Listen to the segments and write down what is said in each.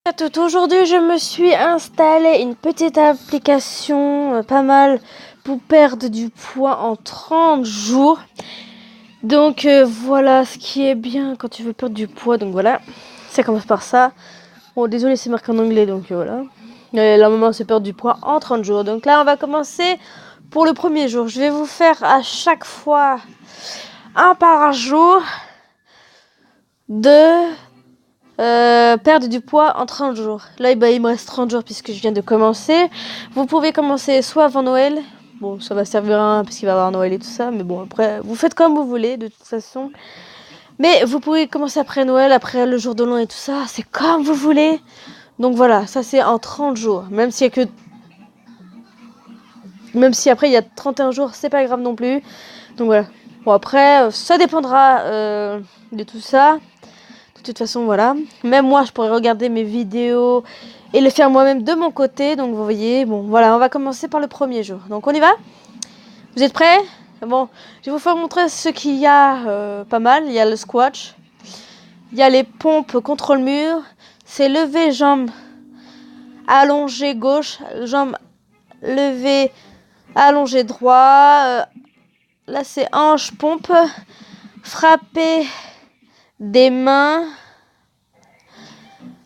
Aujourd'hui, je me suis installé une petite application pas mal pour perdre du poids en 30 jours. Donc voilà ce qui est bien quand tu veux perdre du poids. Donc voilà, ça commence par ça. Bon, désolé, c'est marqué en anglais, donc voilà. La maman c'est perdre du poids en 30 jours. Donc là, on va commencer pour le premier jour. Je vais vous faire à chaque fois un par jour de perdre du poids en 30 jours. Là, il me reste 30 jours puisque je viens de commencer. Vous pouvez commencer soit avant Noël. Bon, ça va servir à rien parce qu'il va y avoir Noël et tout ça. Mais bon, après, vous faites comme vous voulez de toute façon. Mais vous pouvez commencer après Noël, après le jour de l'an et tout ça. C'est comme vous voulez. Donc voilà, ça c'est en 30 jours. Même si après il y a 31 jours, c'est pas grave non plus. Donc voilà. Bon, après, ça dépendra de tout ça. De toute façon, voilà. Même moi, je pourrais regarder mes vidéos et les faire moi-même de mon côté. Donc, vous voyez, bon, voilà, on va commencer par le premier jour. Donc, on y va? Vous êtes prêts? Bon, je vais vous faire montrer ce qu'il y a pas mal. Il y a le squat. Il y a les pompes contre le mur. C'est lever jambe allongée gauche, jambe levée allongée droit. Là, c'est hanche, pompe. Frapper des mains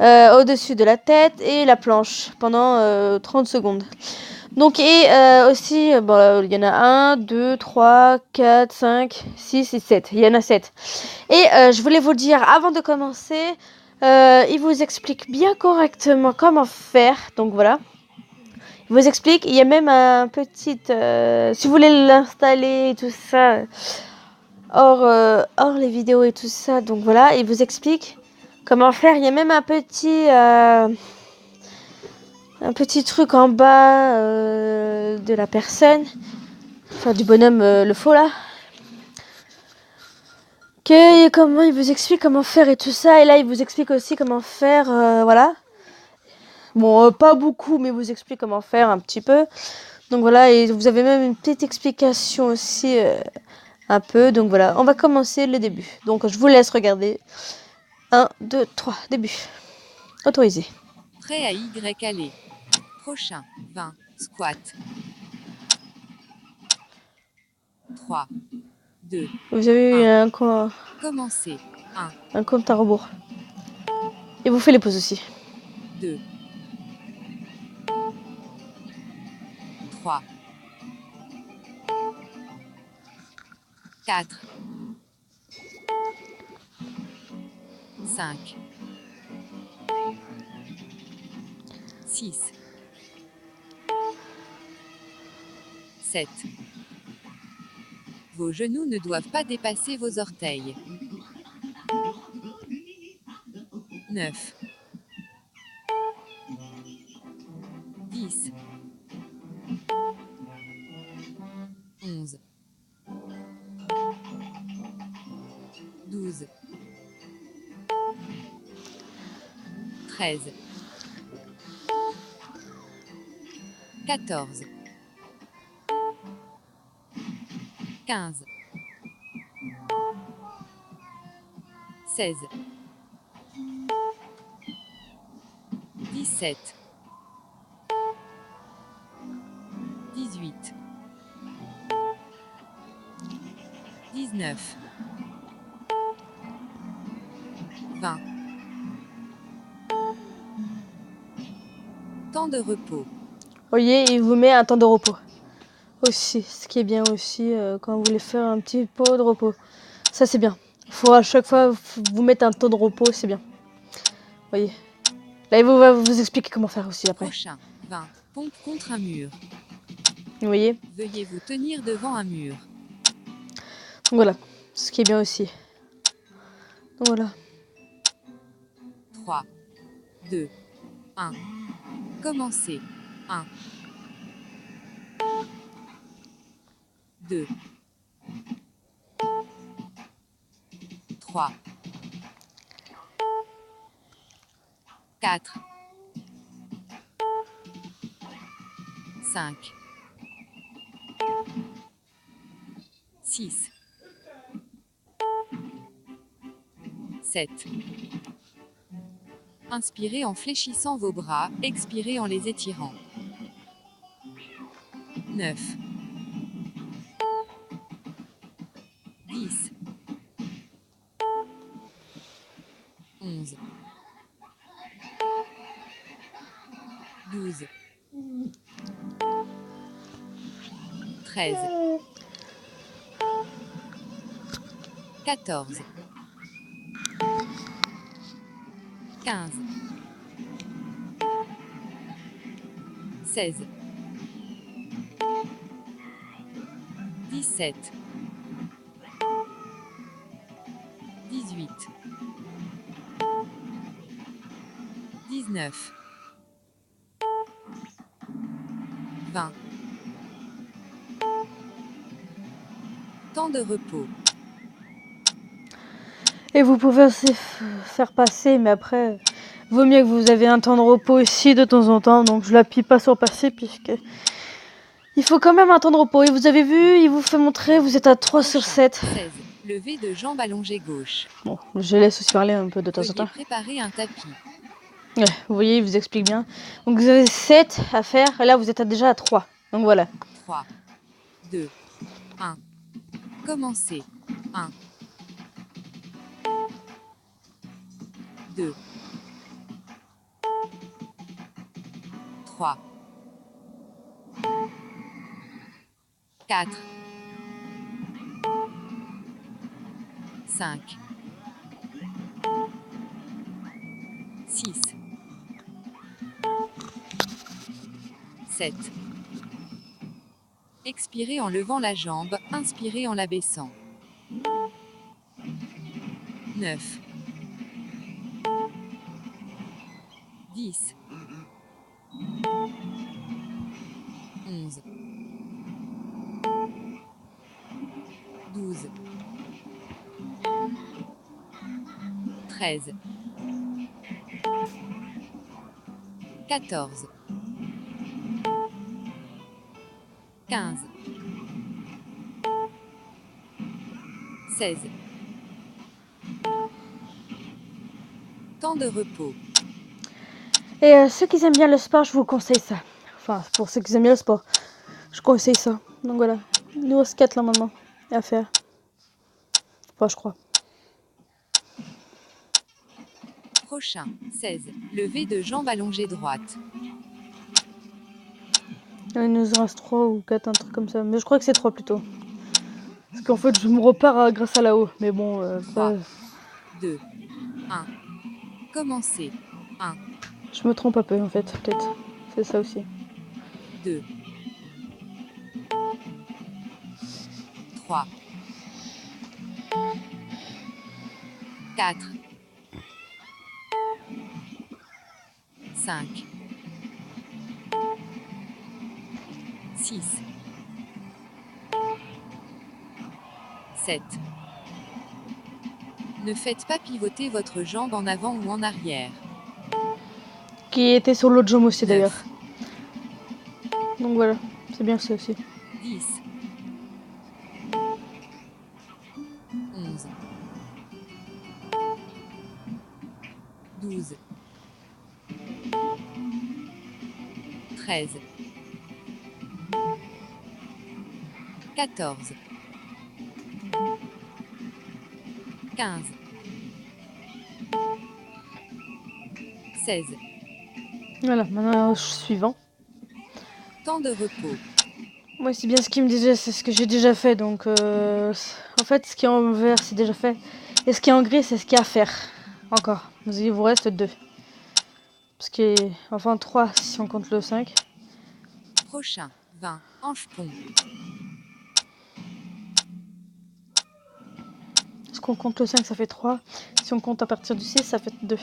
au-dessus de la tête et la planche pendant 30 secondes. Donc, et aussi, bon, il y en a 1, 2, 3, 4, 5, 6 et 7. Il y en a 7. Et je voulais vous dire, avant de commencer, il vous explique bien correctement comment faire. Donc voilà. Il vous explique, il y a même un petit... si vous voulez l'installer et tout ça, hors les vidéos et tout ça, donc voilà, il vous explique comment faire. Il y a même un petit truc en bas de la personne, enfin du bonhomme, le faux là. Comment il vous explique comment faire et tout ça. Et là, il vous explique aussi comment faire, voilà. Bon, pas beaucoup, mais il vous explique comment faire un petit peu. Donc voilà, et vous avez même une petite explication aussi, un peu. Donc voilà, on va commencer le début. Donc je vous laisse regarder. 1, 2, 3, début. Autorisé. Prêt à Y aller. Prochain, 20, squat. 3, 2, Vous avez eu commencer. 1, un compte à rebours. Et vous faites les pauses aussi. 2, 3, 4, 5, 6, 7. Vos genoux ne doivent pas dépasser vos orteils. 9, 10, 11, 12, 13, 14, 15, 16, 17, 18, 19, 20. Temps de repos. Vous voyez, il vous met un temps de repos. Aussi, ce qui est bien aussi quand vous voulez faire un petit pot de repos. Ça, c'est bien. Il faut à chaque fois vous mettre un temps de repos, c'est bien. Vous voyez. Là, il va vous expliquer comment faire aussi après. Prochain, 20. Pompe contre un mur. Vous voyez. Veuillez vous tenir devant un mur. Donc voilà, ce qui est bien aussi. Donc voilà. 3, 2, 1. Commencez. 1, 2, 3, 4, 5, 6, 7, Inspirez en fléchissant vos bras, expirez en les étirant. 9, 10, 11, 12, 13, 14, 15, 16, 17, 18, 19, 20. Temps de repos. Et vous pouvez aussi faire passer, mais après, vaut mieux que vous avez un temps de repos ici de temps en temps. Donc je l'appuie pas sur passer puisque il faut quand même un temps de repos. Et vous avez vu, il vous fait montrer, vous êtes à 3 sur 7. 16. Levé de jambes allongées gauche. Bon, je laisse aussi parler un peu de temps en Veuillez temps. préparer un tapis. Ouais, vous voyez, il vous explique bien. Donc vous avez 7 à faire, et là vous êtes déjà à 3. Donc voilà. 3, 2, 1. Commencez. 1, 2, 3, 4, 5, 6, 7. Expirez en levant la jambe, inspirez en la baissant. 9, 10, 11, 12, 13, 14, 15, 16. Temps de repos. Et ceux qui aiment bien le sport, je vous conseille ça. Enfin, pour ceux qui aiment bien le sport, je conseille ça. Donc voilà. Il nous reste 4 là maintenant à faire. Enfin, je crois. Prochain. 16. Levé de jambes allongées droite. Il nous en reste 3 ou 4, un truc comme ça. Mais je crois que c'est 3 plutôt. Parce qu'en fait, je me repars grâce à là-haut. Mais bon, 3, 2, 1. Commencez. 1, je me trompe un peu en fait, peut-être. C'est ça aussi. 2, 3, 4, 5, 6, 7. Ne faites pas pivoter votre jambe en avant ou en arrière. Qui était sur l'autre jambe aussi 9, d'ailleurs. Donc voilà, c'est bien ça aussi. 10, 11, 12, 13, 14, 15, 16. Voilà, maintenant suivant. Temps de repos. Moi, c'est bien ce qu'il me disait, c'est ce que j'ai déjà fait. Donc, en fait, ce qui est en vert, c'est déjà fait. Et ce qui est en gris, c'est ce qu'il y a à faire. Encore. Il vous reste 2. Parce que, enfin, 3 si on compte le 5. Prochain. 20. Hanche-pont. Si on compte le 5, ça fait 3. Si on compte à partir du 6, ça fait 2.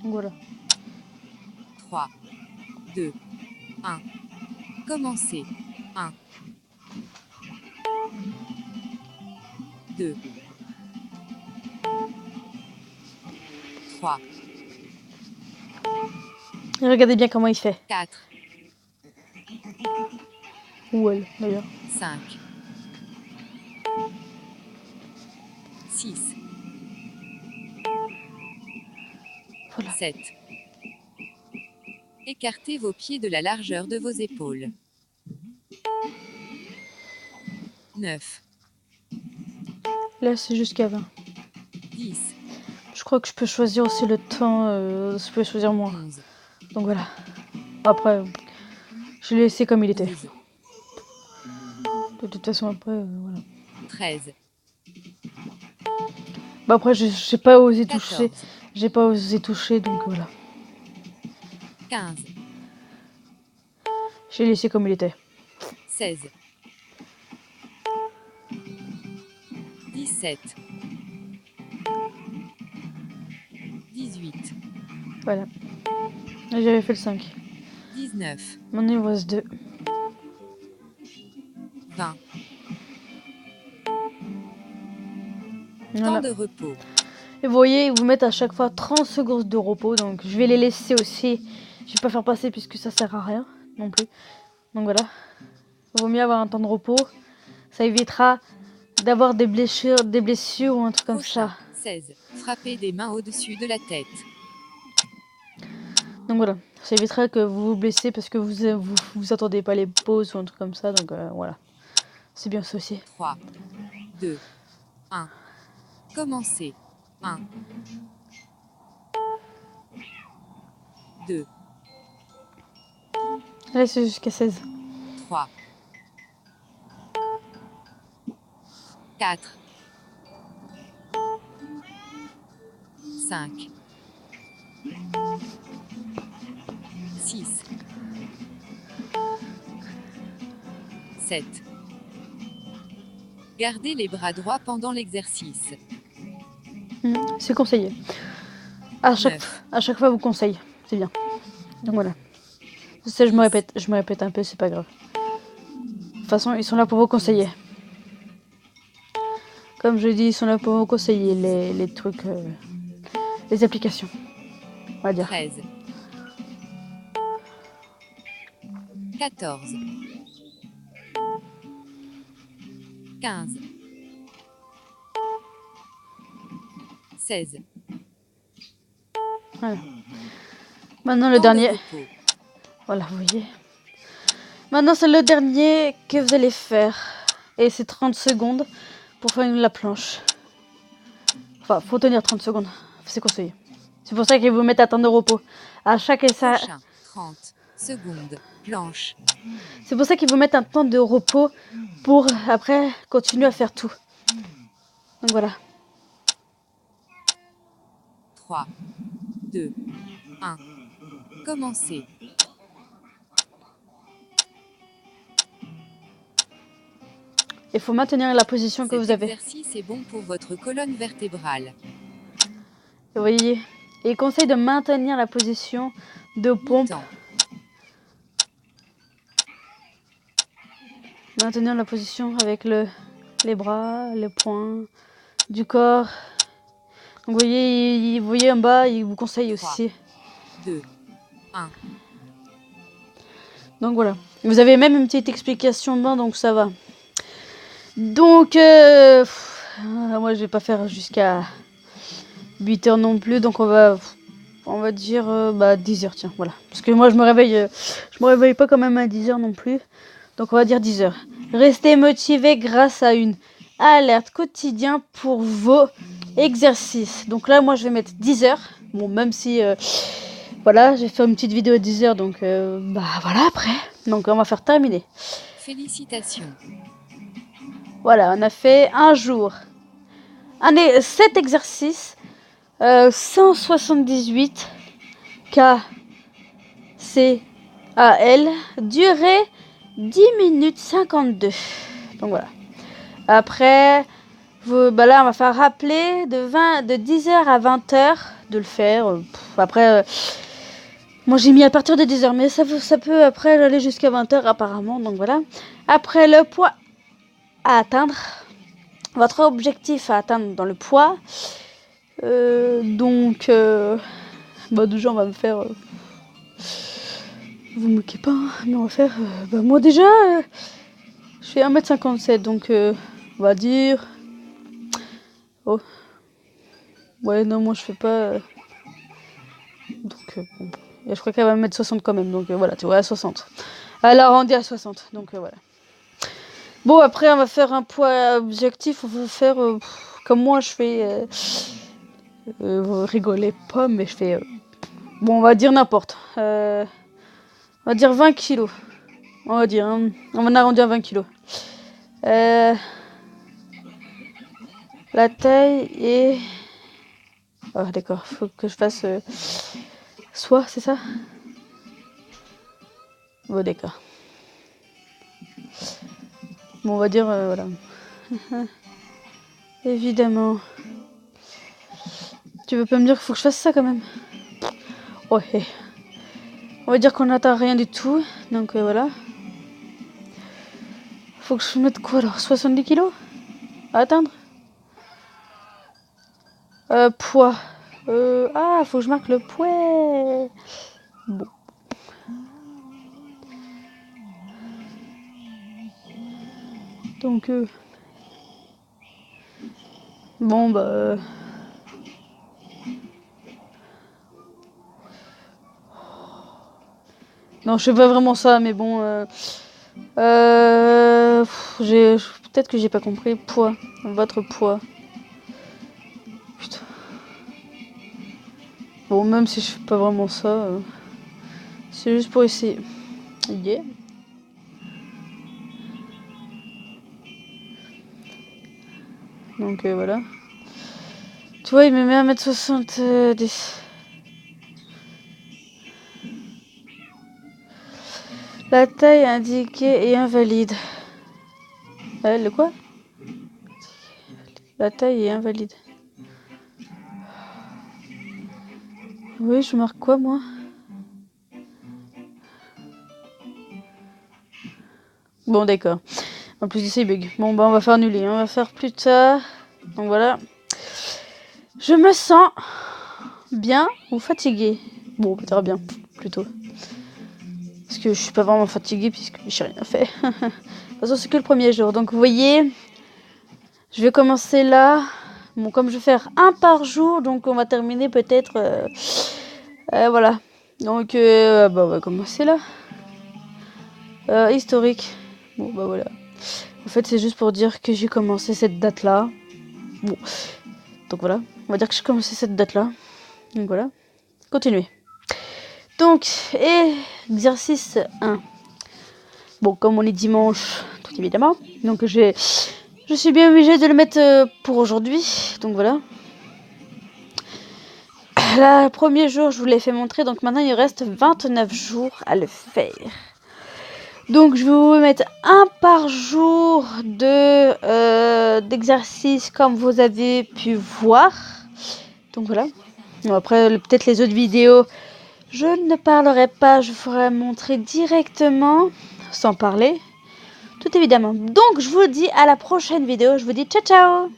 Donc voilà. 3, 2, 1. Commencez. 1, 2, 3, Et regardez bien comment il fait. 4, Ou elle, d'ailleurs. 5, 6, Voilà. 7. Écartez vos pieds de la largeur de vos épaules. 9, Là, c'est jusqu'à 20. 10, Je crois que je peux choisir aussi le temps. Je peux choisir moins. 11, Donc voilà. Après, je l'ai laissé comme il était. 12, De toute façon, après, voilà. 13, Bah après, j'ai pas osé toucher. 14, J'ai pas osé toucher, donc voilà. 15, J'ai laissé comme il était. 16, 17, 18, Voilà. Et j'avais fait le 5. 19, Maintenant, il me reste 2. 20. Voilà. Temps de repos. Et vous voyez, ils vous mettent à chaque fois 30 secondes de repos. Donc je vais les laisser aussi. Je vais pas faire passer puisque ça sert à rien non plus. Donc voilà. Il vaut mieux avoir un temps de repos. Ça évitera d'avoir des blessures ou un truc comme Prochain. ça. 16. Frappez des mains au-dessus de la tête. Donc voilà. Ça évitera que vous vous blessez parce que vous attendez pas les pauses ou un truc comme ça. Donc voilà. C'est bien ça aussi. 3, 2, 1. Commencez. 1, 2, Là, c'est jusqu'à 16. 3, 4, 5, 6, 7. Gardez les bras droits pendant l'exercice. C'est conseillé. À chaque fois, vous conseille. C'est bien. Donc voilà. Ça, je me répète un peu, c'est pas grave. De toute façon, ils sont là pour vous conseiller. Comme je dis, ils sont là pour vous conseiller les trucs, les applications, on va dire. 13, 14, 15, 16. Voilà. Maintenant, le Temps de dernier. repos. Voilà, vous voyez. Maintenant, c'est le dernier que vous allez faire. Et c'est 30 secondes pour faire la planche. Enfin, faut tenir 30 secondes. C'est conseillé. C'est pour ça qu'ils vous mettent à temps de repos. À chaque essai. Prochain. 30 secondes. Planche. C'est pour ça qu'ils vous mettent un temps de repos pour après continuer à faire tout. Donc voilà. 3, 2, 1. Commencez. Il faut maintenir la position que Cet vous avez. exercice est bon pour votre colonne vertébrale. Vous voyez. Il conseille de maintenir la position de pompe. Mi-temps. Maintenir la position avec les bras, les poings du corps. Donc, vous voyez en bas, il vous conseille 3, aussi. 2, 1. Donc voilà. Vous avez même une petite explication dedans, donc ça va. Donc, moi je vais pas faire jusqu'à 8 heures non plus, donc on va dire 10 heures, tiens, voilà. Parce que moi je me réveille pas quand même à 10 heures non plus. Donc on va dire 10 heures. Restez motivé grâce à une alerte quotidienne pour vos exercices. Donc là, moi je vais mettre 10 heures. Bon, même si, voilà, j'ai fait une petite vidéo à 10 heures, donc voilà après. Donc on va faire terminer. Félicitations. Voilà, on a fait un jour. 7 exercices. 178 KCAL. Durée 10 minutes 52. Donc voilà. Après, là, on va faire rappeler de 10h à 20h de le faire. Après, moi j'ai mis à partir de 10h, mais ça peut après aller jusqu'à 20h apparemment. Donc voilà. Après, le poids à atteindre. Votre objectif à atteindre dans le poids. Déjà on va me faire... vous moquez pas, hein, mais on va faire... moi déjà, je fais 1m57, donc on va dire... Oh. Ouais, non, moi je fais pas... Donc, bon. Et je crois qu'elle va me mettre 60 quand même. Donc voilà, tu vois, à 60. Elle a arrondi à 60. Donc voilà. Bon, après, on va faire un poids objectif. On va faire comme moi, je fais... vous rigolez pas, mais je fais... bon, on va dire n'importe. On va dire 20 kilos. On va dire, hein. On va arrondir à 20 kilos. La taille est... oh, d'accord, faut que je fasse... soit, c'est ça? Bon, d'accord. Bon, on va dire, voilà. Évidemment. Tu veux pas me dire qu'il faut que je fasse ça quand même? Ouais. On va dire qu'on n'atteint rien du tout. Donc voilà. Faut que je mette quoi alors? 70 kilos à atteindre? Poids. Ah, faut que je marque le poids. Bon. Donc bon bah... non, je fais pas vraiment ça, mais bon... peut-être que j'ai pas compris. Poids. Votre poids. Putain. Bon, même si je fais pas vraiment ça, c'est juste pour essayer. Yeah. Donc voilà. Tu vois, il me met à 1m70. La taille indiquée est invalide. Le quoi? La taille est invalide. Oui, je marque quoi, moi? Bon, d'accord. En plus, ici, il bug. Bon, bah, on va faire annuler. On va faire plus tard. Donc, voilà. Je me sens bien ou fatiguée? Bon, peut-être bien, plutôt. Parce que je suis pas vraiment fatiguée puisque j'ai rien fait. De toute façon, c'est que le premier jour. Donc, vous voyez, je vais commencer là. Bon, comme je vais faire un par jour, donc on va terminer peut-être... voilà. Donc, bah, on va commencer là. Historique. Bon, bah voilà. En fait, c'est juste pour dire que j'ai commencé cette date-là. Bon. Donc voilà. On va dire que j'ai commencé cette date-là. Donc voilà. Continuez. Donc, exercice 1. Bon, comme on est dimanche, tout évidemment. Donc, je suis bien obligée de le mettre pour aujourd'hui. Donc voilà. Le premier jour, je vous l'ai fait montrer. Donc maintenant, il reste 29 jours à le faire. Donc je vais vous mettre un par jour d'exercice comme vous avez pu voir. Donc voilà. Bon, après peut-être les autres vidéos, je ne parlerai pas, je ferai montrer directement sans parler. Tout évidemment. Donc je vous dis à la prochaine vidéo. Je vous dis ciao ciao.